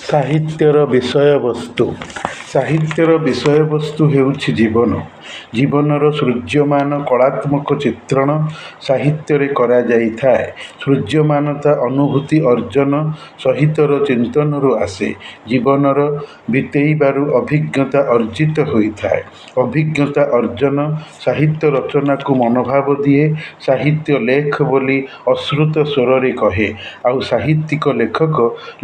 ସାହିତ୍ୟର ବିଷୟବସ୍ତୁ। ସାହିତ୍ୟର ବିଷୟବସ୍ତୁ ହେଉଛି ଜୀବନ। ଜୀବନର ସୃଜ୍ୟମାନ କଳାତ୍ମକ ଚିତ୍ରଣ ସାହିତ୍ୟରେ କରାଯାଇଥାଏ। ସୃଜ୍ୟମାନତା ଅନୁଭୂତି ଅର୍ଜନ ସହିତର ଚିନ୍ତନରୁ ଆସେ। ଜୀବନର ବିତେଇବାରୁ ଅଭିଜ୍ଞତା ଅର୍ଜିତ ହୋଇଥାଏ। ଅଭିଜ୍ଞତା ଅର୍ଜନ ସାହିତ୍ୟ ରଚନାକୁ ମନୋଭାବ ଦିଏ। ସାହିତ୍ୟ ଲେଖ ବୋଲି ଅଶ୍ରୁତ ସ୍ୱରରେ କହେ, ଆଉ ସାହିତ୍ୟିକ ଲେଖକ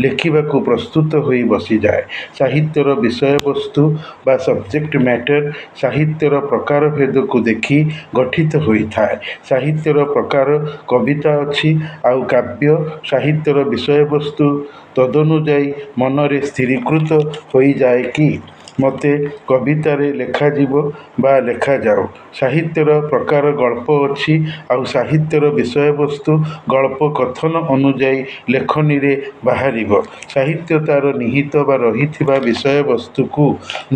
ଲେଖିବାକୁ ପ୍ରସ୍ତୁତ ହୋଇ ବସିଯାଏ। ସାହିତ୍ୟର ବିଷୟବସ୍ତୁ ବା ସବଜେକ୍ଟ ମ୍ୟାଟର ସାହିତ୍ୟର ପ୍ରକାରଭେଦକୁ ଦେଖି ଗଠିତ ହୋଇଥାଏ। ସାହିତ୍ୟର ପ୍ରକାର କବିତା ଅଛି, ଆଉ କାବ୍ୟ। ସାହିତ୍ୟର ବିଷୟବସ୍ତୁ ତଦନୁଯାୟୀ ମନରେ ସ୍ଥିରୀକୃତ ହୋଇଯାଏ କି ମୋତେ କବିତାରେ ଲେଖାଯିବ ବା ଲେଖାଯାଉ। ସାହିତ୍ୟର ପ୍ରକାର ଗଳ୍ପ ଅଛି, ଆଉ ସାହିତ୍ୟର ବିଷୟବସ୍ତୁ ଗଳ୍ପ କଥନ ଅନୁଯାୟୀ ଲେଖନୀରେ ବାହାରିବ। ସାହିତ୍ୟ ତା'ର ନିହିତ ବା ରହିଥିବା ବିଷୟବସ୍ତୁକୁ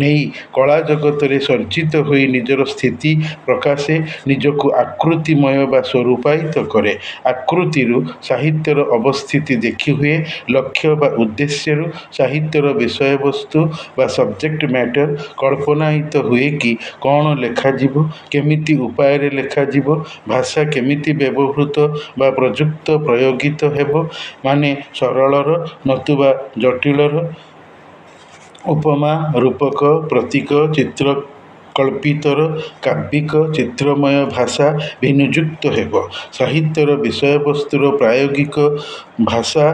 ନେଇ କଳା ଜଗତରେ ସଜ୍ଜିତ ହୋଇ ନିଜର ସ୍ଥିତି ପ୍ରକାଶେ ନିଜକୁ ଆକୃତିମୟ ବା ସ୍ୱରୂପାୟିତ କରେ। ଆକୃତିରୁ ସାହିତ୍ୟର ଅବସ୍ଥିତି ଦେଖିହୁଏ। ଲକ୍ଷ୍ୟ ବା ଉଦ୍ଦେଶ୍ୟରୁ ସାହିତ୍ୟର ବିଷୟବସ୍ତୁ ବା ସବଜେକ୍ଟ ମ୍ୟାଟର କଳ୍ପନାୟିତ ହୁଏ କି କ'ଣ ଲେଖାଯିବ, କେମିତି ଉପାୟରେ ଲେଖାଯିବ, ଭାଷା କେମିତି ବ୍ୟବହୃତ ବା ପ୍ରଯୁକ୍ତ ପ୍ରୟୋଗିତ ହେବ, ମାନେ ସରଳର ନତୁବା ଜଟିଳର, ଉପମା, ରୂପକ, ପ୍ରତୀକ, ଚିତ୍ରକଳ୍ପିତର କାବ୍ୟିକ ଚିତ୍ରମୟ ଭାଷା ବିନିଯୁକ୍ତ ହେବ। ସାହିତ୍ୟର ବିଷୟବସ୍ତୁର ପ୍ରାୟୋଗିକ ଭାଷା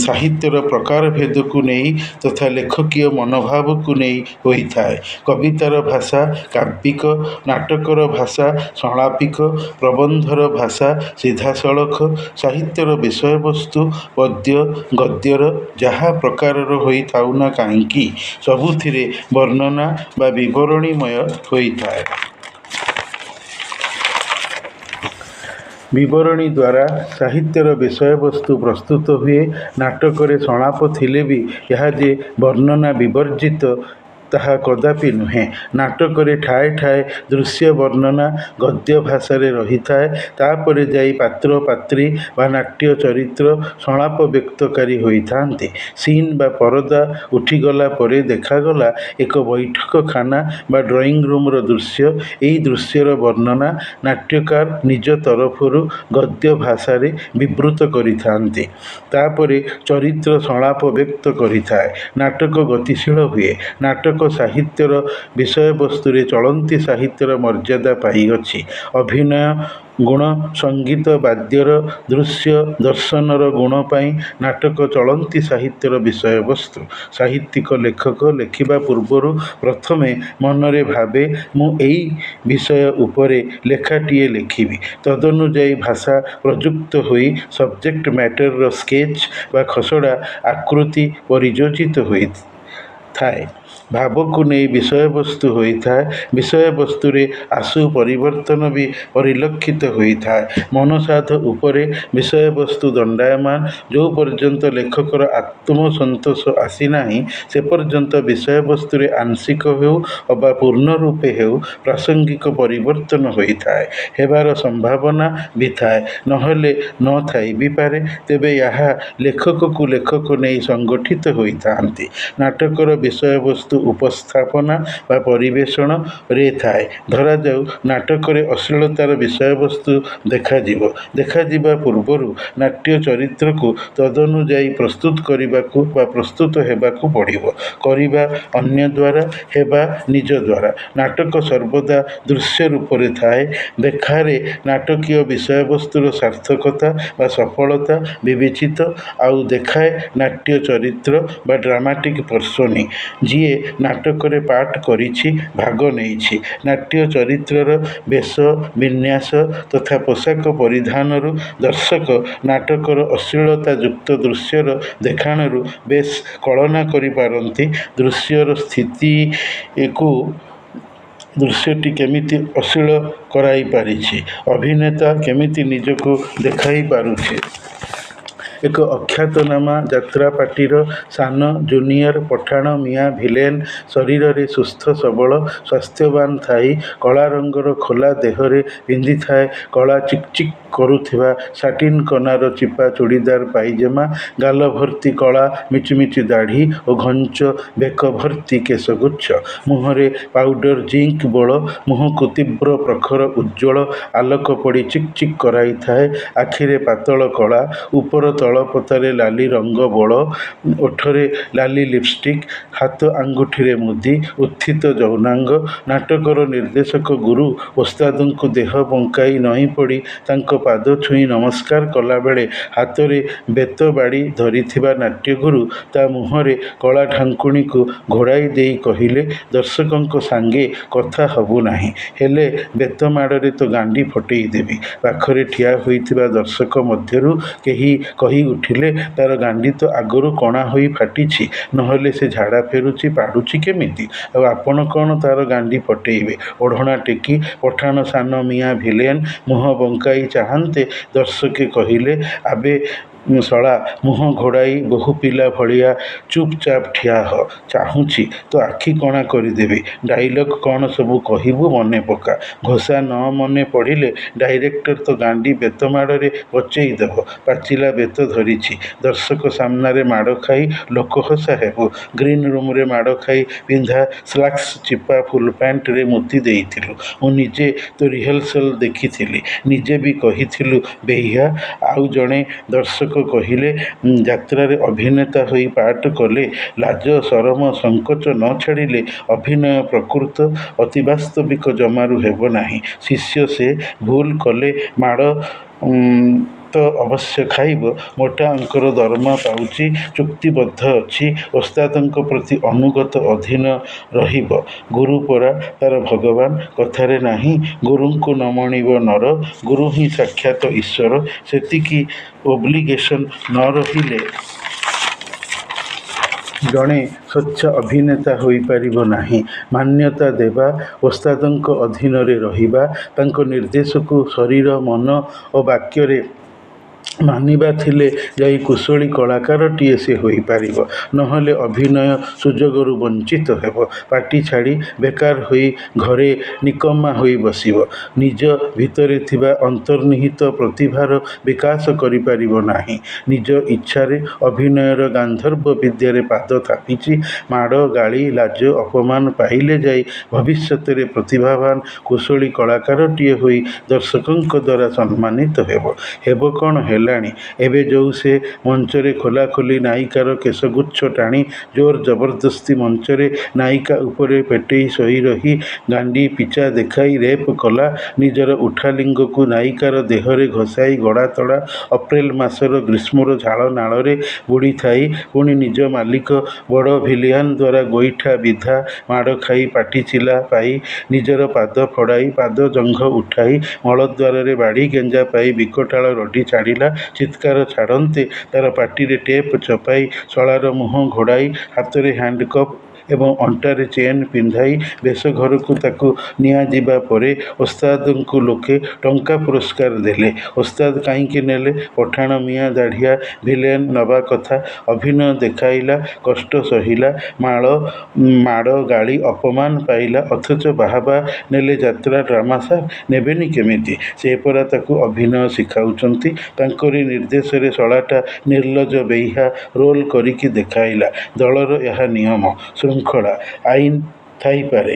ସାହିତ୍ୟର ପ୍ରକାରଭେଦକୁ ନେଇ ତଥା ଲେଖକୀୟ ମନୋଭାବକୁ ନେଇ ହୋଇଥାଏ। କବିତାର ଭାଷା କାବ୍ୟିକ, ନାଟକର ଭାଷା ସଂଳାପିକ, ପ୍ରବନ୍ଧର ଭାଷା ସିଧାସଳଖ। ସାହିତ୍ୟର ବିଷୟବସ୍ତୁ ପଦ୍ୟ ଗଦ୍ୟର ଯାହା ପ୍ରକାରର ହୋଇଥାଉ ନା କାହିଁକି, ସବୁଥିରେ ବର୍ଣ୍ଣନା ବା ବିବରଣୀମୟ ହୋଇଥାଏ। ବିବରଣୀ ଦ୍ୱାରା ସାହିତ୍ୟର ବିଷୟବସ୍ତୁ ପ୍ରସ୍ତୁତ ହୁଏ। ନାଟକରେ ସଂଳାପ ଥିଲେ ବି ଏହା ଯେ ବର୍ଣ୍ଣନା ବିବର୍ଜିତ ତାହା କଦାପି ନୁହେଁ। ନାଟକରେ ଠାଏ ଠାଏ ଦୃଶ୍ୟ ବର୍ଣ୍ଣନା ଗଦ୍ୟ ଭାଷାରେ ରହିଥାଏ। ତା'ପରେ ଯାଇ ପାତ୍ର ପାତ୍ରୀ ବା ନାଟ୍ୟ ଚରିତ୍ର ସଂଳାପ ବ୍ୟକ୍ତକାରୀ ହୋଇଥାନ୍ତି। ସିନ୍ ବା ପରଦା ଉଠିଗଲା ପରେ ଦେଖାଗଲା ଏକ ବୈଠକଖାନା ବା ଡ୍ରଇଂ ରୁମ୍ର ଦୃଶ୍ୟ। ଏହି ଦୃଶ୍ୟର ବର୍ଣ୍ଣନା ନାଟ୍ୟକାର ନିଜ ତରଫରୁ ଗଦ୍ୟ ଭାଷାରେ ବିବୃତ କରିଥାନ୍ତି। ତା'ପରେ ଚରିତ୍ର ସଂଳାପ ବ୍ୟକ୍ତ କରିଥାଏ। ନାଟକ ଗତିଶୀଳ ହୁଏ। ନାଟକ ସାହିତ୍ୟର ବିଷୟବସ୍ତୁରେ ଚଳନ୍ତି ସାହିତ୍ୟର ମର୍ଯ୍ୟାଦା ପାଇଅଛି। ଅଭିନୟ ଗୁଣ, ସଙ୍ଗୀତ ବାଦ୍ୟର, ଦୃଶ୍ୟ ଦର୍ଶନର ଗୁଣ ପାଇଁ ନାଟକ ଚଳନ୍ତି ସାହିତ୍ୟର ବିଷୟବସ୍ତୁ। ସାହିତ୍ୟିକ ଲେଖକ ଲେଖିବା ପୂର୍ବରୁ ପ୍ରଥମେ ମନରେ ଭାବେ, ମୁଁ ଏଇ ବିଷୟ ଉପରେ ଲେଖାଟିଏ ଲେଖିବି। ତଦନୁଯାୟୀ ଭାଷା ପ୍ରଯୁକ୍ତ ହୋଇ ସବଜେକ୍ଟ ମ୍ୟାଟରର ସ୍କେଚ୍ ବା ଖସଡ଼ା ଆକୃତି ପରିଯୋଜିତ ହୋଇଥାଏ। ଭାବକୁ ନେଇ ବିଷୟବସ୍ତୁ ହୋଇଥାଏ। ବିଷୟବସ୍ତୁରେ ଆଶୁ ପରିବର୍ତ୍ତନ ବି ପରିଲକ୍ଷିତ ହୋଇଥାଏ। ମନସାଧ ଉପରେ ବିଷୟବସ୍ତୁ ଦଣ୍ଡାୟମାନ। ଯେଉଁ ପର୍ଯ୍ୟନ୍ତ ଲେଖକର ଆତ୍ମସନ୍ତୋଷ ଆସିନାହିଁ, ସେ ପର୍ଯ୍ୟନ୍ତ ବିଷୟବସ୍ତୁରେ ଆଂଶିକ ହେଉ ଅବା ପୂର୍ଣ୍ଣ ରୂପେ ହେଉ ପ୍ରାସଙ୍ଗିକ ପରିବର୍ତ୍ତନ ହୋଇଥାଏ। ହେବାର ସମ୍ଭାବନା ବି ଥାଏ, ନହେଲେ ନ ଥାଇ ବି ପାରେ। ତେବେ ଏହା ଲେଖକକୁ ଲେଖକ ନେଇ ସଂଗଠିତ ହୋଇଥାନ୍ତି। ନାଟକର ବିଷୟବସ୍ତୁ ଉପସ୍ଥାପନା ବା ପରିବେଷଣରେ ଥାଏ। ଧରାଯାଉ ନାଟକରେ ଅଶ୍ଳୀଳତାର ବିଷୟବସ୍ତୁ ଦେଖାଯିବ। ଦେଖାଯିବା ପୂର୍ବରୁ ନାଟ୍ୟ ଚରିତ୍ରକୁ ତଦନୁଯାୟୀ ପ୍ରସ୍ତୁତ କରିବାକୁ ବା ପ୍ରସ୍ତୁତ ହେବାକୁ ପଡ଼ିବ। କରିବା ଅନ୍ୟ ଦ୍ୱାରା, ହେବା ନିଜ ଦ୍ୱାରା। ନାଟକ ସର୍ବଦା ଦୃଶ୍ୟ ରୂପରେ ଥାଏ। ଦେଖାରେ ନାଟକୀୟ ବିଷୟବସ୍ତୁର ସାର୍ଥକତା ବା ସଫଳତା ବିବେଚିତ, ଆଉ ଦେଖାଏ ନାଟ୍ୟ ଚରିତ୍ର ବା ଡ୍ରାମାଟିକ୍ ପର୍ସୋନି, ଯିଏ ନାଟକରେ ପାର୍ଟ କରିଛି, ଭାଗ ନେଇଛି। ନାଟ୍ୟ ଚରିତ୍ରର ବେଶ, ବିନ୍ୟାସ ତଥା ପୋଷାକ ପରିଧାନରୁ ଦର୍ଶକ ନାଟକର ଅଶ୍ଳୀଳତାଯୁକ୍ତ ଦୃଶ୍ୟର ଦେଖାଣରୁ ବେଶ୍ କଳନା କରିପାରନ୍ତି। ଦୃଶ୍ୟର ସ୍ଥିତିକୁ ଦୃଶ୍ୟଟି କେମିତି ଅଶ୍ଳୀଳ କରାଇପାରିଛି, ଅଭିନେତା କେମିତି ନିଜକୁ ଦେଖାଇ ପାରୁଛି, ଏକ ଅଖ୍ୟାତନାମା ଯାତ୍ରା ପାର୍ଟିର ସାନ ଜୁନିୟର ପଠାଣ ମିଆଁ ଭିଲେନ୍ ଶରୀରରେ ସୁସ୍ଥ ସବଳ ସ୍ୱାସ୍ଥ୍ୟବାନ ଥାଇ କଳା ରଙ୍ଗର ଖୋଲା ଦେହରେ ପିନ୍ଧିଥାଏ କଳା ଚିକ୍ ଚିକ୍ କରୁଥିବା ସାଟିନ୍ କନାର ଚିପା ଚୁଡ଼ିଦାର ପାଇଜାମା, ଗାଲ ଭର୍ତ୍ତି କଳା ମିଚିମିଚି ଦାଢ଼ି ଓ ଘଞ୍ଚ ବେକ ଭର୍ତ୍ତି କେଶଗୁଚ୍ଛ। ମୁହଁରେ ପାଉଡର ଜିଙ୍କ ବୋଳ, ମୁହଁକୁ ତୀବ୍ର ପ୍ରଖର ଉଜ୍ଜ୍ୱଳ ଆଲୋକ ପଡ଼ି ଚିକ୍ ଚିକ୍ କରାଇଥାଏ। ଆଖିରେ ପାତଳ କଳା, ଉପର ତଳ ପତାରେ ଲାଲି ରଙ୍ଗ ବୋଳ, ଓଠରେ ଲାଲି ଲିପଷ୍ଟିକ୍, ହାତ ଆଙ୍ଗୁଠିରେ ମୁଦି, ଉତ୍ଥିତ ଯୌନାଙ୍ଗ। ନାଟକର ନିର୍ଦ୍ଦେଶକ ଗୁରୁ ଓସ୍ତାଦଙ୍କୁ ଦେହ ବଙ୍କାଇ ନଇଁପଡ଼ି ତାଙ୍କ ପାଦ ଛୁଇଁ ନମସ୍କାର କଲାବେଳେ ହାତରେ ବେତ ବାଡ଼ି ଧରିଥିବା ନାଟ୍ୟଗୁରୁ ତା ମୁହଁରେ କଳା ଢାଙ୍କୁଣୀକୁ ଘୋଡ଼ାଇ ଦେଇ କହିଲେ, ଦର୍ଶକଙ୍କ ସାଙ୍ଗେ କଥା ହବୁ ନାହିଁ, ହେଲେ ବେତ ମାଡ଼ରେ ତୋ ଗାଣ୍ଡି ଫଟେଇ ଦେବି। ପାଖରେ ଠିଆ ହୋଇଥିବା ଦର୍ଶକ ମଧ୍ୟରୁ କେହି କହି ଉଠିଲେ, ତାର ଗାଣ୍ଡି ତ ଆଗରୁ କଣା ହୋଇ ଫାଟିଛି, ନହେଲେ ସେ ଝାଡ଼ା ଫେରୁଛି ପାଡ଼ୁଛି କେମିତି? ଆଉ ଆପଣ କ'ଣ ତାର ଗାଣ୍ଡି ଫଟେଇବେ? ଓଢ଼ଣା ଟେକି ପଠାଣ ସାନ ମିଆଁ ଭିଲେନ୍ ମୁହଁ ବଙ୍କାଇ ଚାହାନ୍ତେ ଦର୍ଶକେ କହିଲେ, ଆବେ ଶଳା, ମୁହଁ ଘୋଡ଼ାଇ ବୋହୂପିଲା ଭଳିଆ ଚୁପ୍ ଚାପ୍ ଠିଆ ହ। ଚାହୁଁଛି ତୋ ଆଖି କଣା କରିଦେବି। ଡାଇଲଗ୍ କ'ଣ ସବୁ କହିବୁ ମନେ ପକା। ଘୋଷା ନ ମନେ ପଡ଼ିଲେ ଡାଇରେକ୍ଟର ତୋ ଗାଣ୍ଡି ବେତ ମାଡ଼ରେ ପଚେଇ ଦେବ। ପାଚିଲା ବେତ ଧରିଛି, ଦର୍ଶକ ସାମ୍ନାରେ ମାଡ଼ ଖାଇ ଲୋକହସା ହେବୁ। ଗ୍ରୀନ୍ ରୁମ୍ରେ ମାଡ଼ ଖାଇ ପିନ୍ଧା ସ୍ଲାକ୍ସ ଚିପା ଫୁଲପ୍ୟାଣ୍ଟରେ ମୁତି ଦେଇଥିଲୁ। ମୁଁ ନିଜେ ତୋ ରିହର୍ସାଲ ଦେଖିଥିଲି, ନିଜେ ବି କହିଥିଲୁ ବେହିଆ। ଆଉ ଜଣେ ଦର୍ଶକ କହିଲେ, ଯାତ୍ରାରେ ଅଭିନେତା ହୋଇ ପାର୍ଟ କଲେ ଲାଜ ସରମ ସଙ୍କୋଚ ନ ଛାଡ଼ିଲେ ଅଭିନୟ ପ୍ରକୃତ ଅତି ବାସ୍ତବିକ ଜମାରୁ ହେବ ନାହିଁ। ଶିଷ୍ୟ ସେ, ଭୁଲ କଲେ ମାଡ଼ ତ ଅବଶ୍ୟ ଖାଇବ, ମୋଟା ଅଙ୍କର ଦରମା ପାଉଛି, ଚୁକ୍ତିବଦ୍ଧ ଅଛି, ଓସ୍ତାଦଙ୍କ ପ୍ରତି ଅନୁଗତ ଅଧୀନ ରହିବ। ଗୁରୁ ପରା ତାର ଭଗବାନ, କଥାରେ ନାହିଁ ଗୁରୁଙ୍କୁ ନ ମଣିବ ନର, ଗୁରୁ ହିଁ ସାକ୍ଷାତ ଈଶ୍ୱର। ସେତିକି ଓବ୍ଲିଗେସନ ନ ରହିଲେ ଜଣେ ସ୍ୱଚ୍ଛ ଅଭିନେତା ହୋଇପାରିବ ନାହିଁ। ମାନ୍ୟତା ଦେବା, ଓସ୍ତାଦଙ୍କ ଅଧୀନରେ ରହିବା, ତାଙ୍କ ନିର୍ଦ୍ଦେଶକୁ ଶରୀର ମନ ଓ ବାକ୍ୟରେ ମାନିବା ଥିଲେ ଯାଇ କୁଶଳୀ କଳାକାରଟିଏ ସେ ହୋଇପାରିବ, ନହେଲେ ଅଭିନୟ ସୁଯୋଗରୁ ବଞ୍ଚିତ ହେବ। ପାଟି ଛାଡ଼ି ବେକାର ହୋଇ ଘରେ ନିକମ୍ମା ହୋଇ ବସିବ। ନିଜ ଭିତରେ ଥିବା ଅନ୍ତର୍ନିହିତ ପ୍ରତିଭାର ବିକାଶ କରିପାରିବ ନାହିଁ। ନିଜ ଇଚ୍ଛାରେ ଅଭିନୟର ଗାନ୍ଧର୍ବ ବିଦ୍ୟାରେ ପାଦ ଥାପିଛି, ମାଡ଼ ଗାଳି ଲାଜ ଅପମାନ ପାଇଲେ ଯାଇ ଭବିଷ୍ୟତରେ ପ୍ରତିଭାବାନ କୁଶଳୀ କଳାକାରଟିଏ ହୋଇ ଦର୍ଶକଙ୍କ ଦ୍ୱାରା ସମ୍ମାନିତ ହେବ। ହେବ କ'ଣ ହେଲାଣି। ଏବେ ଯୋଉ ସେ ମଞ୍ଚରେ ଖୋଲାଖୋଲି ନାୟିକାର କେଶଗୁଚ୍ଛ ଟାଣି ଜୋର ଜବରଦସ୍ତି ମଞ୍ଚରେ ନାୟିକା ଉପରେ ପେଟେଇ ଶୋଇ ରହି ଗାଣ୍ଡି ପିଚା ଦେଖାଇ ରେପ୍ କଲା, ନିଜର ଉଠାଲିଙ୍ଗକୁ ନାୟିକାର ଦେହରେ ଘଷାଇ ଗଡ଼ାତଡ଼ା ଅପ୍ରେଲ ମାସର ଗ୍ରୀଷ୍ମର ଝାଳ ନାଳରେ ବୁଡ଼ିଥାଇ ପୁଣି ନିଜ ମାଲିକ ବଡ଼ ଭିଲିଆନ ଦ୍ୱାରା ଗୋଇଠା ବିଧା, ମାଡ଼ ଖାଇ ପାଟିଚିଲା ପାଇ, ନିଜର ପାଦ ଫଡ଼ାଇ ପାଦ ଜଙ୍ଘ ଉଠାଇ ମଳଦ୍ୱାରରେ ବାଡ଼ି ଗେଞ୍ଜା ପାଇ ବିକଟାଳ ରଡ଼ି ଛାଡ଼ିଲା, ଚିତ୍କାର ଛାଡ଼ନ୍ତେ ତାର ପାଟିରେ ଟେପ୍ ଚପାଇ ଶଳାର ମୁହଁ ଘୋଡ଼ାଇ ହାତରେ ହ୍ୟାଣ୍ଡକପ୍ ଏବଂ ଅଣ୍ଟାରେ ଚେନ୍ ପିନ୍ଧାଇ ବେଶଘରକୁ ତାକୁ ନିଆଯିବା ପରେ ଓସ୍ତାଦଙ୍କୁ ଲୋକେ ଟଙ୍କା ପୁରସ୍କାର ଦେଲେ। ଓସ୍ତାଦ କାହିଁକି ନେଲେ? ପଠାଣ ମିଆଁ ଦାଢ଼ିଆ ଭିଲେନ ନବା କଥା। ଅଭିନୟ ଦେଖାଇଲା, କଷ୍ଟ ସହିଲା, ମାଡ଼ ଗାଳି ଅପମାନ ପାଇଲା, ଅଥଚ ବାହାବା ନେଲେ ଯାତ୍ରା ଡ୍ରାମା ସାର୍। ନେବେନି କେମିତି? ସେ ପରା ତାକୁ ଅଭିନୟ ଶିଖାଉଛନ୍ତି। ତାଙ୍କରି ନିର୍ଦ୍ଦେଶରେ ଶଳାଟା ନିର୍ଲଜ ବେହିଆ ରୋଲ୍ କରିକି ଦେଖାଇଲା। ଦଳର ଏହା ନିୟମ, ଶୃଙ୍ଖଳା, ଆଇନ ଥାଇପାରେ।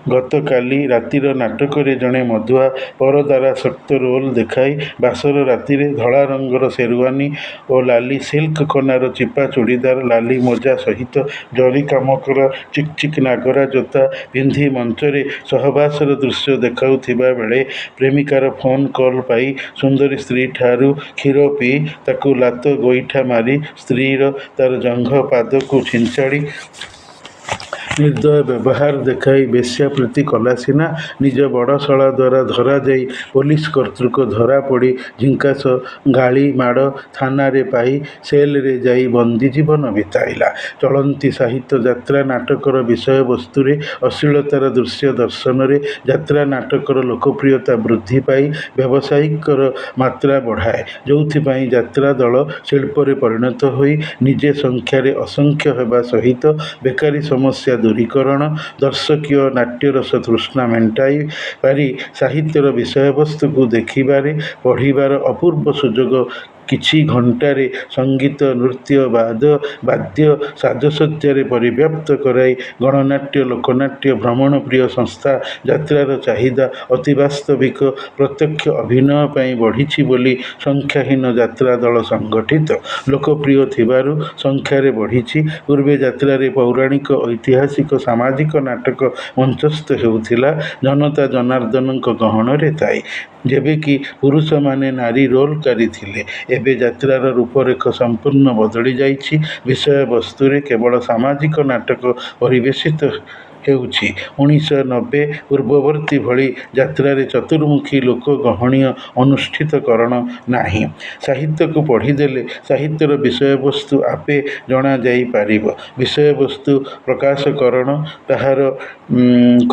ଗତକାଲି ରାତିର ନାଟକରେ ଜଣେ ମଦୁଆ ପରଦାରାସକ୍ତ ରୋଲ୍ ଦେଖାଇ ବାସର ରାତିରେ ଧଳା ରଙ୍ଗର ସେରୱାନୀ ଓ ଲାଲି ସିଲ୍କ କନାର ଚିପା ଚୁଡ଼ିଦାର, ଲାଲି ମୋଜା ସହିତ ଜରି କାମକରା ଚିକ୍ ଚିକ୍ ନାଗରା ଜୋତା ପିନ୍ଧି ମଞ୍ଚରେ ସହବାସର ଦୃଶ୍ୟ ଦେଖାଉଥିବା ବେଳେ ପ୍ରେମିକାର ଫୋନ୍ କଲ୍ ପାଇ ସୁନ୍ଦରୀ ସ୍ତ୍ରୀଠାରୁ କ୍ଷୀର ପିଇ ତାକୁ ଲାତ ଗୋଇଠା ମାରି ସ୍ତ୍ରୀର ତାର ଜଙ୍ଘ ପାଦକୁ ଛିଞ୍ଚାଡ଼ି ନିର୍ଦ୍ଦୟ ବ୍ୟବହାର ଦେଖାଇ ବେଶ୍ୟାପ୍ରୀତି କଲା ସିନା, ନିଜ ବଡ଼ଶଳା ଦ୍ୱାରା ଧରାଯାଇ ପୋଲିସ କର୍ତ୍ତୃକ ଧରାପଡ଼ି ଝିଙ୍କାସ ଗାଳି ମାଡ଼ ଥାନାରେ ପାଇ ସେଲରେ ଯାଇ ବନ୍ଦୀ ଜୀବନ ବିତାଇଲା। ଚଳନ୍ତି ସାହିତ୍ୟ ଯାତ୍ରା ନାଟକର ବିଷୟବସ୍ତୁରେ ଅଶ୍ଳୀଳତାର ଦୃଶ୍ୟ ଦର୍ଶନରେ ଯାତ୍ରା ନାଟକର ଲୋକପ୍ରିୟତା ବୃଦ୍ଧି ପାଇ ବ୍ୟବସାୟିକର ମାତ୍ରା ବଢ଼ାଏ, ଯୋଉଥିପାଇଁ ଯାତ୍ରା ଦଳ ଶିଳ୍ପରେ ପରିଣତ ହୋଇ ନିଜେ ସଂଖ୍ୟାରେ ଅସଂଖ୍ୟ ହେବା ସହିତ ବେକାରୀ ସମସ୍ୟା ଦୂରୀକରଣ, ଦର୍ଶକୀୟ ନାଟ୍ୟରସ ତୃଷ୍ଣା ମେଣ୍ଟାଇ ପାରି ସାହିତ୍ୟର ବିଷୟବସ୍ତୁକୁ ଦେଖିବାରେ ପଢ଼ିବାର ଅପୂର୍ବ ସୁଯୋଗ କିଛି ଘଣ୍ଟାରେ ସଙ୍ଗୀତ ନୃତ୍ୟ ବାଦ୍ୟ ସାଜସଜ୍ଜାରେ ପରିବ୍ୟାପ୍ତ କରାଇ ଗଣନାଟ୍ୟ ଲୋକନାଟ୍ୟ ଭ୍ରମଣପ୍ରିୟ ସଂସ୍ଥା ଯାତ୍ରାର ଚାହିଦା ଅତି ବାସ୍ତବିକ ପ୍ରତ୍ୟକ୍ଷ ଅଭିନୟ ପାଇଁ ବଢ଼ିଛି ବୋଲି ସଂଖ୍ୟାହୀନ ଯାତ୍ରା ଦଳ ସଂଗଠିତ ଲୋକପ୍ରିୟ ଥିବାରୁ ସଂଖ୍ୟାରେ ବଢ଼ିଛି। ପୂର୍ବେ ଯାତ୍ରାରେ ପୌରାଣିକ ଐତିହାସିକ ସାମାଜିକ ନାଟକ ମଞ୍ଚସ୍ଥ ହେଉଥିଲା ଜନତା ଜନାର୍ଦ୍ଦନଙ୍କ ଗହଣରେ ଥାଇ, ଯେବେକି ପୁରୁଷମାନେ ନାରୀ ରୋଲକାରୀ ଥିଲେ। ଏବେ ଯାତ୍ରାର ରୂପରେଖ ସମ୍ପୂର୍ଣ୍ଣ ବଦଳି ଯାଇଛି। ବିଷୟବସ୍ତୁରେ କେବଳ ସାମାଜିକ ନାଟକ ପରିବେଷିତ ହେଉଛି। 1990 ପୂର୍ବବର୍ତ୍ତୀ ଭଳି ଯାତ୍ରାରେ ଚତୁର୍ମୁଖୀ ଲୋକ ଗହଣୀୟ ଅନୁଷ୍ଠିତକରଣ ନାହିଁ। ସାହିତ୍ୟକୁ ପଢ଼ିଦେଲେ ସାହିତ୍ୟର ବିଷୟବସ୍ତୁ ଆପେ ଜଣାଯାଇପାରିବ। ବିଷୟବସ୍ତୁ ପ୍ରକାଶକରଣ ତାହାର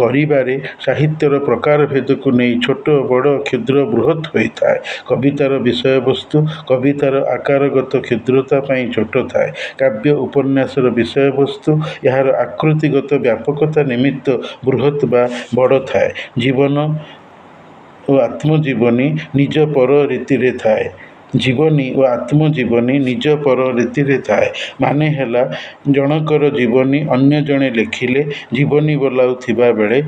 କରିବାରେ ସାହିତ୍ୟର ପ୍ରକାରଭେଦକୁ ନେଇ ଛୋଟ ବଡ଼ କ୍ଷୁଦ୍ର ବୃହତ୍ ହୋଇଥାଏ। କବିତାର ବିଷୟବସ୍ତୁ କବିତାର ଆକାରଗତ କ୍ଷୁଦ୍ରତା ପାଇଁ ଛୋଟ ଥାଏ। କାବ୍ୟ ଉପନ୍ୟାସର ବିଷୟବସ୍ତୁ ଏହାର ଆକୃତିଗତ ବ୍ୟାପକତା ନିମିତ୍ତ ବୃହତ୍ ବା ବଡ଼ ଥାଏ। ଜୀବନ ଓ ଆତ୍ମଜୀବନୀ ନିଜ ପର ରୀତିରେ ଥାଏ। ଜୀବନୀ ଓ ଆତ୍ମଜୀବନୀ ନିଜ ପର ରୀତିରେ ଥାଏ। ମାନେ ହେଲା, ଜଣକର ଜୀବନୀ ଅନ୍ୟ ଜଣେ ଲେଖିଲେ ଜୀବନୀ ବୋଲାଉଥିବା ବେଳେ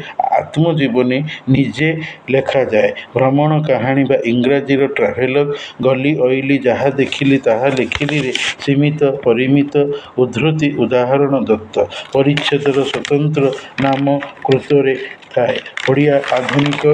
ଆତ୍ମଜୀବନୀ ନିଜେ ଲେଖାଯାଏ। ଭ୍ରମଣ କାହାଣୀ ବା ଇଂରାଜୀର ଟ୍ରାଭେଲଗ, ଗଲି ଅଇଲି ଯାହା ଦେଖିଲି ତାହା ଲେଖିଲିରେ ସୀମିତ ପରିମିତ ଉଦ୍ଧୃତି ଉଦାହରଣ ଦତ୍ତ ପରିଚ୍ଛେଦର ସ୍ୱତନ୍ତ୍ର ନାମକୃତରେ ଥାଏ। ଓଡ଼ିଆ ଆଧୁନିକ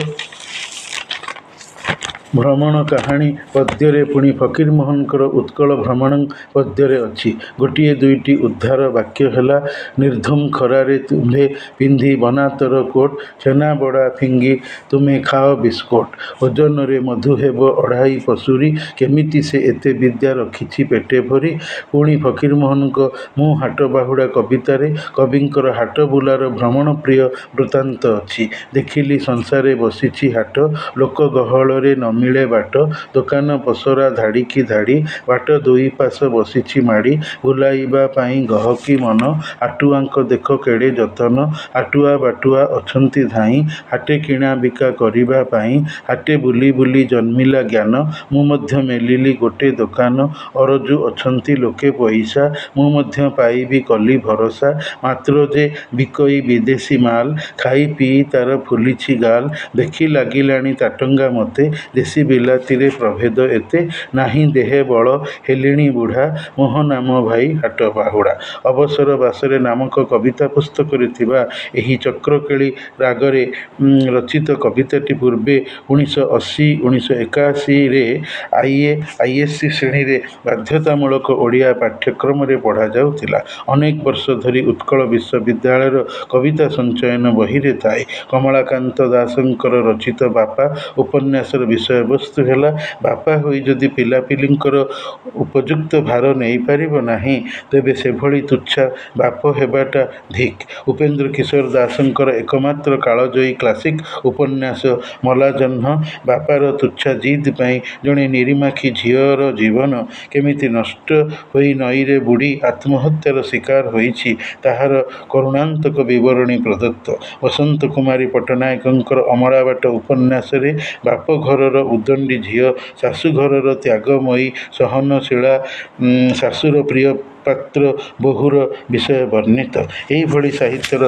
ଭ୍ରମଣ କାହାଣୀ ପଦ୍ୟରେ ପୁଣି ଫକୀରମୋହନଙ୍କର ଉତ୍କଳ ଭ୍ରମଣଂ ପଦ୍ୟରେ ଅଛି ଗୋଟିଏ ଦୁଇଟି ଉଦ୍ଧାର ବାକ୍ୟ ହେଲା, ନିର୍ଧୁମ ଖରାରେ ତୁମ୍ଭେ ପିନ୍ଧି ବନାତର କୋଟ, ଛେନାବଡ଼ା ଫିଙ୍ଗି ତୁମେ ଖାଅ ବିସ୍କୋଟ, ଓଜନରେ ମଧୁ ହେବ ଅଢ଼ାଇ ପଶୁରୀ, କେମିତି ସେ ଏତେ ବିଦ୍ୟା ରଖିଛି ପେଟେ ଭରି। ପୁଣି ଫକୀରମୋହନଙ୍କ ମୁଁ ହାଟବାହୁଡ଼ା କବିତାରେ କବିଙ୍କର ହାଟବୁଲାର ଭ୍ରମଣପ୍ରିୟ ବୃତ୍ତାନ୍ତ ଅଛି। ଦେଖିଲି ସଂସାରେ ବସିଛି ହାଟ, ଲୋକ ଗହଳରେ ନ ମିଳେ ବାଟ, ଦୋକାନ ପସରା ଧାଡ଼ିକି ଧାଡ଼ି, ବାଟ ଦୁଇପାଶ ବସିଛି ମାଡ଼ି, ବୁଲାଇବା ପାଇଁ ଗହକି ମନ, ହାଟୁଆଙ୍କ ଦେଖ କେଡ଼େ ଯତନ, ହାଟୁଆ ବାଟୁଆ ଅଛନ୍ତି ଧାଇଁ, ହାଟେ କିଣା ବିକା କରିବା ପାଇଁ, ହାଟେ ବୁଲି ବୁଲି ଜନ୍ମିଲା ଜ୍ଞାନ, ମୁଁ ମଧ୍ୟ ମେଲିଲି ଗୋଟେ ଦୋକାନ, ଅରଜୁ ଅଛନ୍ତି ଲୋକେ ପଇସା, ମୁଁ ମଧ୍ୟ ପାଇବି କଲି ଭରସା, ମାତ୍ର ଯେ ବିକଇ ବିଦେଶୀ ମାଲ, ଖାଇ ପିଇ ତାର ଫୁଲିଛି ଗାଲ, ଦେଖି ଲାଗିଲାଣି ତାଟଙ୍ଗା ମତେ, ଦେଶୀ ବିଲାତିରେ ପ୍ରଭେଦ ଏତେ, ନାହିଁ ଦେହେ ବଳ ହେଲିଣି ବୁଢ଼ା, ମୋହ ନାମ ଭାଇ ହାଟବାହୁଡ଼ା। ଅବସର ବାସରେ ନାମକ କବିତା ପୁସ୍ତକରେ ଥିବା ଏହି ଚକ୍ରକେଳି ରାଗରେ ରଚିତ କବିତାଟି ପୂର୍ବେ 1980-1981ରେ ଆଇଏସ୍ସି ଶ୍ରେଣୀରେ ବାଧ୍ୟତାମୂଳକ ଓଡ଼ିଆ ପାଠ୍ୟକ୍ରମରେ ପଢ଼ାଯାଉଥିଲା। ଅନେକ ବର୍ଷ ଧରି ଉତ୍କଳ ବିଶ୍ୱବିଦ୍ୟାଳୟର କବିତା ସଞ୍ଚୟନ ବହିରେ ଥାଏ। କମଳାକାନ୍ତ ଦାସଙ୍କର ରଚିତ ବାପା ଉପନ୍ୟାସର ବିଷୟବସ୍ତୁ ହେଲା, ବାପା ହୋଇ ଯଦି ପିଲାପିଲିଙ୍କର ଉପଯୁକ୍ତ ଭାର ନେଇପାରିବ ନାହିଁ, ତେବେ ସେଭଳି ତୁଚ୍ଛା ବାପ ହେବାଟା ଧିକ୍। ଉପେନ୍ଦ୍ର କିଶୋର ଦାସଙ୍କର ଏକମାତ୍ର କାଳଜୟୀ କ୍ଲାସିକ୍ ଉପନ୍ୟାସ ମଲାଜହ୍ନ ବାପାର ତୁଚ୍ଛା ଜିଦ୍ ପାଇଁ ଜଣେ ନିରିମାଖୀ ଝିଅର ଜୀବନ କେମିତି ନଷ୍ଟ ହୋଇ ନଈରେ ବୁଡ଼ି ଆତ୍ମହତ୍ୟାର ଶିକାର ହୋଇଛି, ତାହାର କରୁଣାନ୍ତକ ବିବରଣୀ ପ୍ରଦତ୍ତ। ବସନ୍ତ କୁମାରୀ ପଟ୍ଟନାୟକଙ୍କର ଅମଳାବାଟ ଉପନ୍ୟାସରେ ବାପଘରର ଉଦଣ୍ଡୀ ଝିଅ, ଶାଶୁଘରର ତ୍ୟାଗମୟୀ ସହନଶୀଳା ଶାଶୁର ପ୍ରିୟ ପାତ୍ର ବୋହୂର ବିଷୟ ବର୍ଣ୍ଣିତ। ଏହିଭଳି ସାହିତ୍ୟର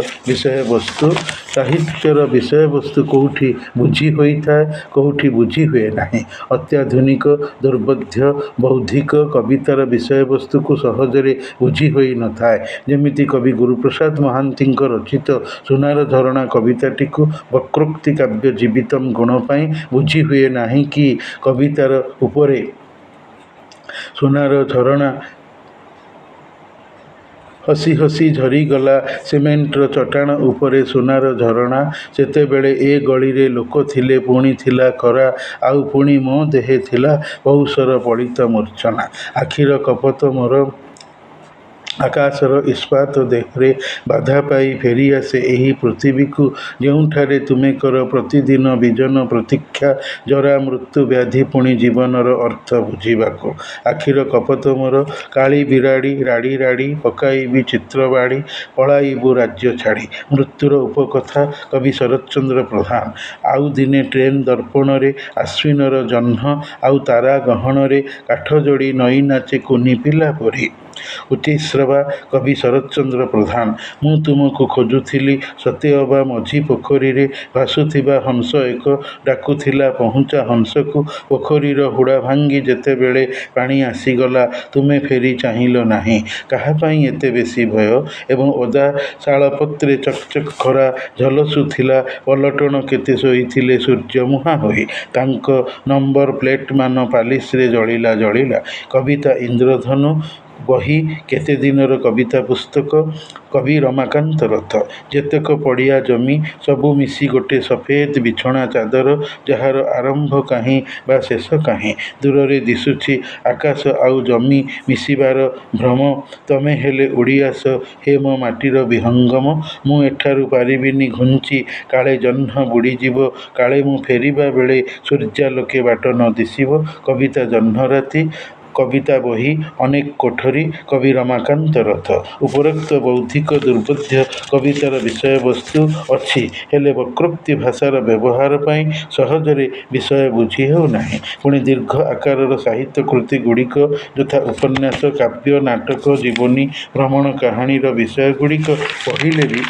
ବିଷୟବସ୍ତୁ କୋଉଠି ବୁଝି ହୋଇଥାଏ, କୋଉଠି ବୁଝି ହୁଏ ନାହିଁ। ଅତ୍ୟାଧୁନିକ ଦୁର୍ବୋଧ୍ୟ ବୌଦ୍ଧିକ କବିତାର ବିଷୟବସ୍ତୁକୁ ସହଜରେ ବୁଝି ହୋଇ ନଥାଏ। ଯେମିତି କବି ଗୁରୁପ୍ରସାଦ ମହାନ୍ତିଙ୍କ ରଚିତ ସୁନାର ଝରଣା କବିତାଟିକୁ ବକ୍ରୋକ୍ତି କାବ୍ୟ ଜୀବିତମ୍ ଗୁଣ ପାଇଁ ବୁଝି ହୁଏ ନାହିଁ କି କବିତାର ଉପରେ ସୁନାର ଝରଣା ହସି ହସି ଝରିଗଲା ସିମେଣ୍ଟର ଚଟାଣ ଉପରେ ସୁନାର ଝରଣା। ସେତେବେଳେ ଏ ଗଳିରେ ଲୋକ ଥିଲେ, ପୁଣି ଥିଲା ଖରା, ଆଉ ପୁଣି ମୋ ଦେହେ ଥିଲା ପୌଷର ପଳିତ ମୂର୍ଚ୍ଛନା। ଆଖିର କପୋତ ମୋର ଆକାଶର ଇସ୍ପାତ ଦେହରେ ବାଧା ପାଇ ଫେରିଆସେ ଏହି ପୃଥିବୀକୁ, ଯେଉଁଠାରେ ତୁମେ କର ପ୍ରତିଦିନ ବିଜନ ପ୍ରତୀକ୍ଷା, ଜରା ମୃତ୍ୟୁ ବ୍ୟାଧି ପୁଣି ଜୀବନର ଅର୍ଥ ବୁଝିବାକୁ। ଆଖିର କପୋତ ମୋର କାଳି ବିରାଡ଼ି ରାଡ଼ି ରାଡ଼ି ପକାଇବି ଚିତ୍ର ବାଡ଼ି, ପଳାଇବୁ ରାଜ୍ୟ ଛାଡ଼ି। ମୃତ୍ୟୁର ଉପକଥା କବି ଶରତଚନ୍ଦ୍ର ପ୍ରଧାନ। ଆଉ ଦିନେ ଟ୍ରେନ ଦର୍ପଣରେ ଆଶ୍ୱିନର ଜହ୍ନ, ଆଉ ତାରା ଗହଣରେ କାଠଯୋଡ଼ି ନଈ ନାଚେ କୁନି ପିଲା ପରି। ଉଚ୍ଚୈଃଶ୍ରବା କବି ଶରତଚନ୍ଦ୍ର ପ୍ରଧାନ। ମୁଁ ତୁମକୁ ଖୋଜୁଥିଲି ସତେଅବା ମଝି ପୋଖରୀରେ ଭାସୁଥିବା ହଂସ ଏକ ଡାକୁଥିଲା ପହୁଞ୍ଚା ହଂସକୁ। ପୋଖରୀର ହୁଡ଼ା ଭାଙ୍ଗି ଯେତେବେଳେ ପାଣି ଆସିଗଲା, ତୁମେ ଫେରି ଚାହିଁଲ ନାହିଁ। କାହା ପାଇଁ ଏତେ ବେଶୀ ଭୟ? ଏବଂ ଓଦା ଶାଳପତ୍ରେ ଚକ୍ ଚକ୍ ଖରା ଝଲସୁଥିଲା। ପଲଟଣ କେତେ ଶୋଇଥିଲେ ସୂର୍ଯ୍ୟମୁହାଁ ହୋଇ। ତାଙ୍କ ନମ୍ବର ପ୍ଲେଟମାନ ପାଲିସରେ ଜଳିଲା ଜଳିଲା। କବିତା ଇନ୍ଦ୍ରଧନୁ ବହି, କେତେ ଦିନର କବିତା ପୁସ୍ତକ, କବି ରମାକାନ୍ତ ରଥ। ଯେତେକ ପଡ଼ିଆ ଜମି, ସବୁ ମିଶି ଗୋଟେ ସଫେଦ ବିଛଣା ଚାଦର, ଯାହାର ଆରମ୍ଭ କାହିଁ ବା ଶେଷ କାହିଁ। ଦୂରରେ ଦିଶୁଛି ଆକାଶ ଆଉ ଜମି ମିଶିବାର ଭ୍ରମ। ତମେ ହେଲେ ଉଡ଼ିଆସ ହେ ମୋ ମାଟିର ବିହଙ୍ଗମ। ମୁଁ ଏଠାରୁ ପାରିବିନି ଘୁଞ୍ଚି, କାଳେ ଜହ୍ନ ବୁଡ଼ିଯିବ, କାଳେ ମୁଁ ଫେରିବା ବେଳେ ସୂର୍ଯ୍ୟାଲୋକେ ବାଟ ନ ଦିଶିବ। କବିତା ଜହ୍ନରାତି, କବିତା ବହି, ଅନେକ କୋଠରୀ, କବି ରମାକାନ୍ତ ରଥ। ଉପରୋକ୍ତ ବୌଦ୍ଧିକ ଦୁର୍ବୋଧ୍ୟ କବିତାର ବିଷୟବସ୍ତୁ ଅଛି, ହେଲେ ବକ୍ରୋକ୍ତି ଭାଷାର ବ୍ୟବହାର ପାଇଁ ସହଜରେ ବିଷୟ ବୁଝି ହେଉନାହିଁ। ପୁଣି ଦୀର୍ଘ ଆକାରର ସାହିତ୍ୟ କୃତିଗୁଡ଼ିକ ଯଥା ଉପନ୍ୟାସ, କାବ୍ୟ, ନାଟକ, ଜୀବନୀ, ଭ୍ରମଣ କାହାଣୀର ବିଷୟଗୁଡ଼ିକ ପଢ଼ିଲେ ବି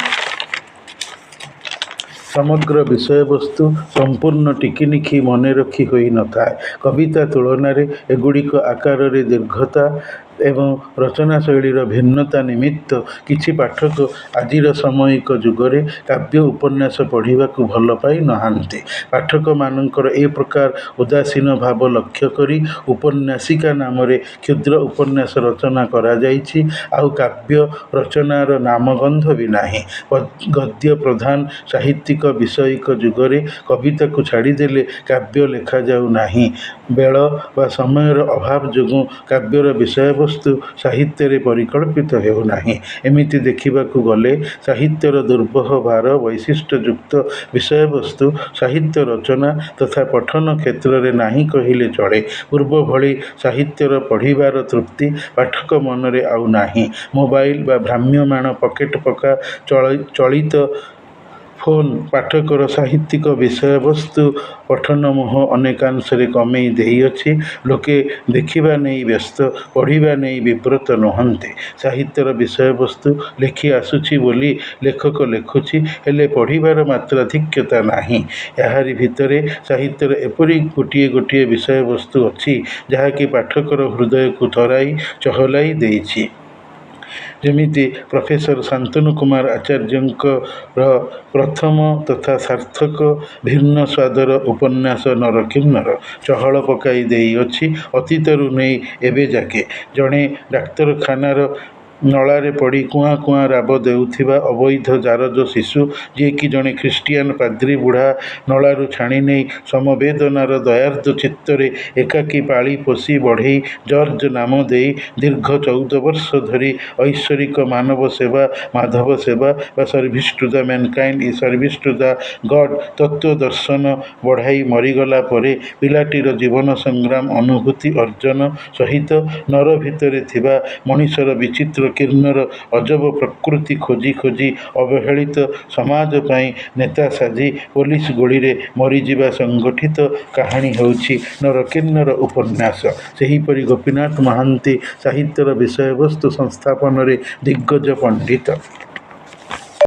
ସମଗ୍ର ବିଷୟବସ୍ତୁ ସମ୍ପୂର୍ଣ୍ଣ ଟିକିନିଖି ମନେରଖି ହୋଇ ନଥାଏ। କବିତା ତୁଳନାରେ ଏଗୁଡ଼ିକ ଆକାରରେ ଦୀର୍ଘତା ଏବଂ ରଚନାଶୈଳୀର ଭିନ୍ନତା ନିମିତ୍ତ କିଛି ପାଠକ ଆଜିର ସାମୟିକ ଯୁଗରେ କାବ୍ୟ ଉପନ୍ୟାସ ପଢ଼ିବାକୁ ଭଲ ପାଇ ନହାନ୍ତି। ପାଠକମାନଙ୍କର ଏ ପ୍ରକାର ଉଦାସୀନ ଭାବ ଲକ୍ଷ୍ୟ କରି ଉପନ୍ୟାସିକା ନାମରେ କ୍ଷୁଦ୍ର ଉପନ୍ୟାସ ରଚନା କରାଯାଇଛି। ଆଉ କାବ୍ୟ ରଚନାର ନାମଗନ୍ଧ ବି ନାହିଁ। ଗଦ୍ୟ ପ୍ରଧାନ ସାହିତ୍ୟିକ ବିଷୟିକ ଯୁଗରେ କବିତାକୁ ଛାଡ଼ିଦେଲେ କାବ୍ୟ ଲେଖାଯାଉ ନାହିଁ। ବେଳ ବା ସମୟର ଅଭାବ ଯୋଗୁଁ କାବ୍ୟର ବିଷୟବସ୍ତୁ ସାହିତ୍ୟରେ ପରିକଳ୍ପିତ ହେଉନାହିଁ। ଏମିତି ଦେଖିବାକୁ ଗଲେ ସାହିତ୍ୟର ଦୁର୍ବହ ଭାର ବୈଶିଷ୍ଟ୍ୟଯୁକ୍ତ ବିଷୟବସ୍ତୁ ସାହିତ୍ୟ ରଚନା ତଥା ପଠନ କ୍ଷେତ୍ରରେ ନାହିଁ କହିଲେ ଚଳେ। ପୂର୍ବ ଭଳି ସାହିତ୍ୟର ପଢ଼ିବାର ତୃପ୍ତି ପାଠକ ମନରେ ଆଉ ନାହିଁ। ମୋବାଇଲ ବା ଭ୍ରାମ୍ୟମାଣ ପକେଟ ପକା ଚଳିତ ଫୋନ ପାଠକର ସାହିତ୍ୟିକ ବିଷୟବସ୍ତୁ ପଠନ ମୋହ ଅନେକାଂଶରେ କମେଇ ଦେଇଅଛି। ଲୋକେ ଦେଖିବା ନେଇ ବ୍ୟସ୍ତ, ପଢ଼ିବା ନେଇ ବିବ୍ରତ ନୁହନ୍ତି। ସାହିତ୍ୟର ବିଷୟବସ୍ତୁ ଲେଖି ଆସୁଛି ବୋଲି ଲେଖକ ଲେଖୁଛି, ହେଲେ ପଢ଼ିବାର ମାତ୍ରାଧିକ୍ୟତା ନାହିଁ। ଏହାରି ଭିତରେ ସାହିତ୍ୟର ଏପରି ଗୋଟିଏ ଗୋଟିଏ ବିଷୟବସ୍ତୁ ଅଛି, ଯାହାକି ପାଠକର ହୃଦୟକୁ ଥରାଇ ଚହଲାଇ ଦେଇଛି। ଯେମିତି ପ୍ରଫେସର ଶାନ୍ତନୁ କୁମାର ଆଚାର୍ଯ୍ୟଙ୍କର ପ୍ରଥମ ତଥା ସାର୍ଥକ ଭିନ୍ନ ସ୍ୱାଦର ଉପନ୍ୟାସ ନରକିନ୍ନର ଚହଳ ପକାଇ ଦେଇଅଛି ଅତୀତରୁ ନେଇ ଏବେ ଯାକେ। ଜଣେ ଡାକ୍ତରଖାନାର ନଳାରେ ପଡ଼ି କୁଆଁ କୁଆଁ ରାବ ଦେଉଥିବା ଅବୈଧ ଜାରଜ ଶିଶୁ, ଯିଏକି ଜଣେ ଖ୍ରୀଷ୍ଟିଆନ ପାଦ୍ରୀ ବୁଢ଼ା ନଳାରୁ ଛାଣି ନେଇ ସମବେଦନାର ଦୟାର୍ଦ୍ର ଚିତ୍ତରେ ଏକାକୀ ପାଳି ପୋଷି ବଢ଼େଇ ଜର୍ଜ ନାମ ଦେଇ ଦୀର୍ଘ 14 ବର୍ଷ ଧରି ଐଶ୍ୱରିକ ମାନବ ସେବା, ମାଧବ ସେବା ବା service to the mankind, service to the god ତତ୍ତ୍ୱ ଦର୍ଶନ ବଢ଼ାଇ ମରିଗଲା ପରେ ପିଲାଟିର ଜୀବନ ସଂଗ୍ରାମ ଅନୁଭୂତି ଅର୍ଜନ ସହିତ ନର ଭିତରେ ଥିବା ମଣିଷର ବିଚିତ୍ର କିନ୍ନର ଅଜବ ପ୍ରକୃତି ଖୋଜି ଖୋଜି ଅବହେଳିତ ସମାଜ ପାଇଁ ନେତା ସାଜି ପୋଲିସ ଗୁଳିରେ ମରିଯିବା ସଂଗଠିତ କାହାଣୀ ହେଉଛି ନରକିନ୍ନର ଉପନ୍ୟାସ। ସେହିପରି ଗୋପୀନାଥ ମହାନ୍ତି ସାହିତ୍ୟର ବିଷୟବସ୍ତୁ ସଂସ୍ଥାପନରେ ଦିଗ୍ଗଜ ପଣ୍ଡିତ।